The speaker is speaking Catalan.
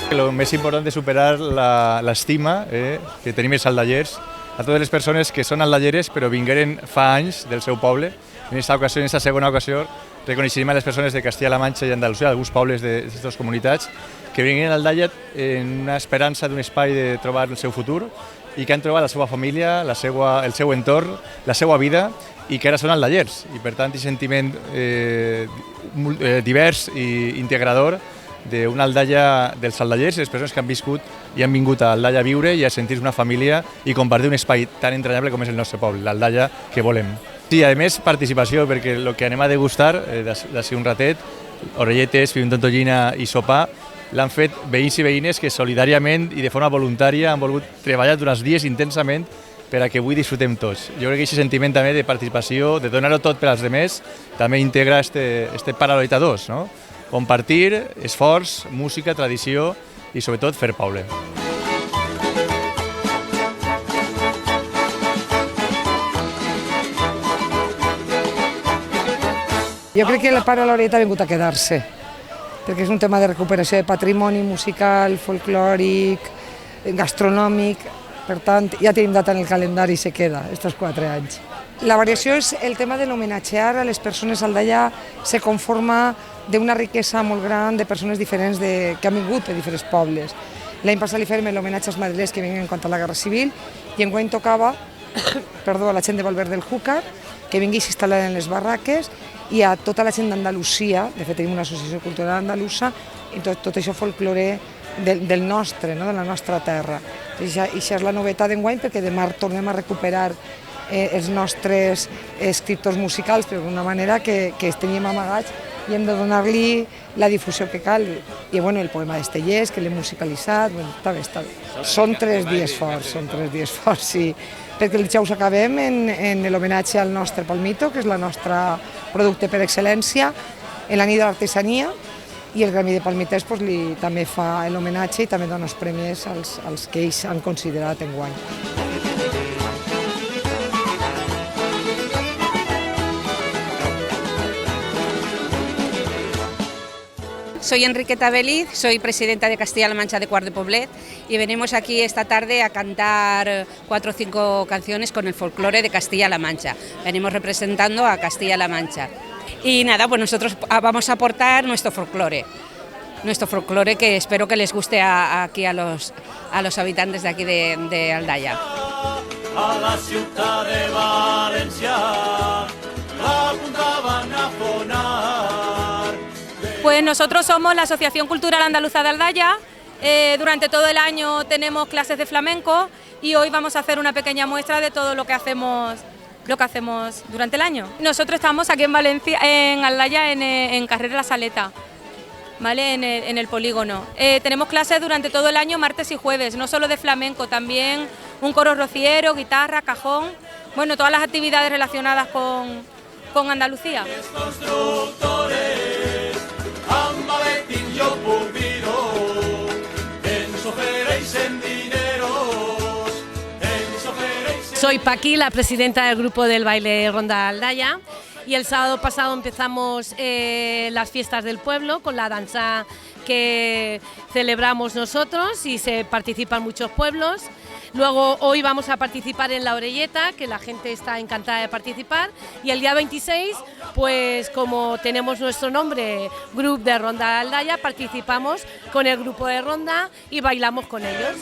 El més important és superar l'estima que tenim els aldallers a totes les persones que són aldalleres però vingueren fa anys del seu poble. En aquesta segona ocasió, reconeixerem a les persones de Castilla-La Manxa i Andalusia, alguns pobles d'aquestes comunitats, que vingueren a Aldalla en una esperança d'un espai de trobar el seu futur i que han trobat la seva família, el seu entorn, la seva vida i que ara són aldallers. I per tant, aquest sentiment divers i integrador d'una Aldalla dels aldallers i les persones que han viscut i han vingut a Aldalla a viure i a sentir-se una família i compartir un espai tan entranyable com és el nostre poble, l'Aldalla que volem. Sí, a més, participació, perquè el que anem a degustar d'ací un ratet, orelletes, fil tontollina i sopar, l'han fet veïns i veïnes que solidàriament i de forma voluntària han volgut treballar durant els dies intensament per a que avui disfrutem tots. Jo crec que aquest sentiment també de participació, de donar-ho tot per als altres, també integra este paral·lelita 2, no? Compartir, esforç, música, tradició i sobretot fer poble. Jo crec que la paral·lelita ha vingut a quedar-se, perquè és un tema de recuperació de patrimoni musical, folclòric, gastronòmic, per tant, ja tenim data en el calendari i se queda, estos 4 anys. La variació és el tema de l'homenatgear a les persones. Aldalla se conforma d'una riquesa molt gran de persones diferents que han vingut de diferents pobles. L'any passat li fèiem l'homenatge als madrilers que vinguen contra la Guerra Civil i enguany tocava a la gent de Valverde del Júcar que vingui a instal·lar en les barraques i a tota la gent d'Andalusia, de fet tenim una associació cultural andalusa, i tot això folclore del nostre, no? De la nostra terra. I això és la novetat d'enguany perquè demà tornem a recuperar els nostres escriptors musicals, però d'una manera que els teníem amagats i hem de donar-li la difusió que cal. I bueno, el poema d'Estellers, que l'hem musicalitzat, bueno, està bé, està bé. Són 3 dies forts, sí, perquè el dijous acabem en l'homenatge al nostre palmito, que és el nostre producte per excel·lència, en la nit de l'artesania, i el Gremi de Palmiters també fa l'homenatge i també dona els premis als que ells han considerat enguany. Soy Enriqueta Veliz, soy presidenta de Castilla-La Mancha de Quart de Poblet y venimos aquí esta tarde a cantar 4 o 5 canciones con el folclore de Castilla-La Mancha. Venimos representando a Castilla-La Mancha. Y nada, pues nosotros vamos a aportar nuestro folclore que espero que les guste aquí a los habitantes de aquí de Aldalla. A la ciutat de València apuntaban a fonar. Pues nosotros somos la Asociación Cultural Andaluza de Aldaya. Durante todo el año tenemos clases de flamenco y hoy vamos a hacer una pequeña muestra de todo lo que hacemos durante el año. Nosotros estamos aquí en Valencia, en Aldaya, en Carrera La Saleta, ¿vale? En el polígono. Tenemos clases durante todo el año, martes y jueves, no solo de flamenco, también un coro rociero, guitarra, cajón, bueno, todas las actividades relacionadas con Andalucía. Soy Paqui, la presidenta del grupo del baile Ronda Aldaya, y el sábado pasado empezamos las fiestas del pueblo con la danza que celebramos nosotros y se participan muchos pueblos. Luego hoy vamos a participar en la orelleta, que la gente está encantada de participar, y el día 26, pues como tenemos nuestro nombre, Grup de Ronda Aldaya, participamos con el grupo de Ronda y bailamos con ellos.